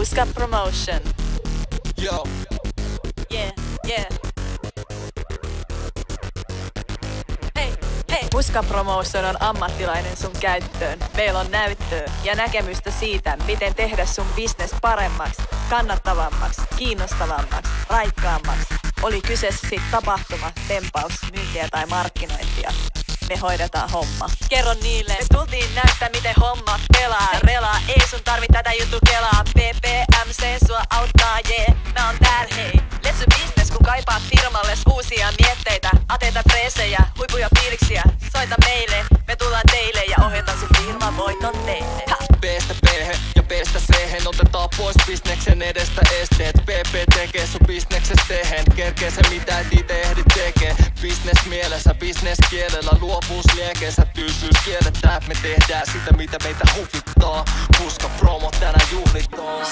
Puska Promotion. Yo. Yeah, yeah. Hei, Puska Promotion on ammattilainen sun käyttöön. Meillä on näyttöä ja näkemystä siitä, miten tehdä sun business paremmaksi, kannattavammaksi, kiinnostavammaksi, raikkaammaksi. Oli kyseessä sit tapahtuma, tempaus, myyntiä tai markkinointia. Me hoidetaan homma. Kerro niille, me tultiin näyttää miten homma pelaa. Relaa, ei sun tarvi tätä juttu kelaa. PPMC sua auttaa, yeah. Mä oon täällä, hei. Let's do business, kun kaipaat firmalles uusia mietteitä. Ateita, freesejä, huipuja, fiiliksiä. Soita meille, me tullaan teille ja ohjataan sun firman voiton teille. B:stä B:hen ja B:stä C:hen otetaan pois bisneksen edestä esteet. PP tekee sun bisnekses tehen. Kerkee se mitä et ite ehdi tekee. Business mielessä, business kielellä. Luovuus liekeensä, tyysyys kielletään. Me tehdään sitä mitä meitä huvittaa. Puska promo tänään juhlitaan.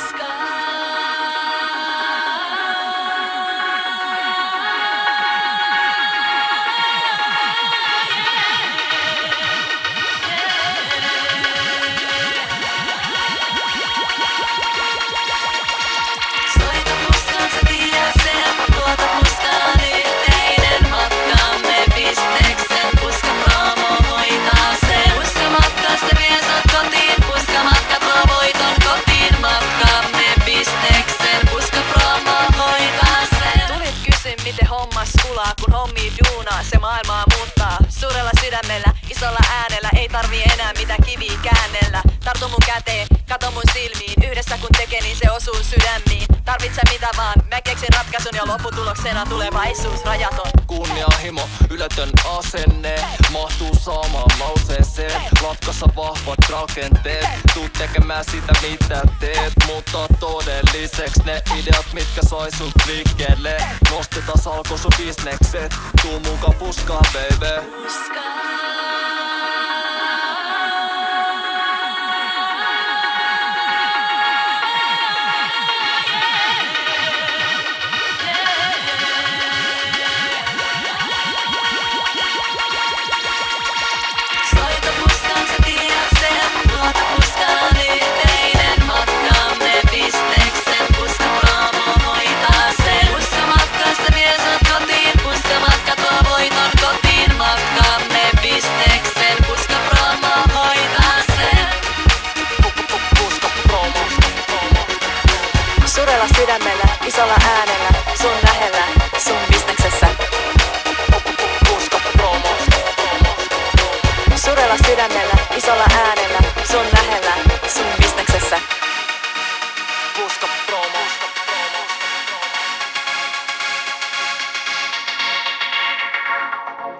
Miten hommas kulaa, kun hommi duunaa, se maailmaa muuttaa. Suurella sydämellä, isolla äänellä, ei tarvii enää mitään kiviä käännellä. Tartu mun käteen, kato mun silmiin, yhdessä kun tekee niin se osuu sydämiin. Tarvitse mitä vaan, mä keksin ratkaisun ja lopputuloksena tulevaisuus rajaton. Kunnianhimo, yletön asenne, mahtuu saamaan lauseeseen. Latkassa vahvat rakenteet, tuu tekemään sitä mitä teet. Mutta todelliseksi ne ideat mitkä sai sut liikkeelle. Nostetaan salko sun bisnekset, tuu mukaan puskaan baby. Suurella sydämellä, isolla äänellä, sun lähellä, sun bisneksessä. Puska promo. Suurella sydämellä, isolla äänellä, sun lähellä, sun bisneksessä. Puska promo.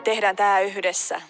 Tehdään tää yhdessä.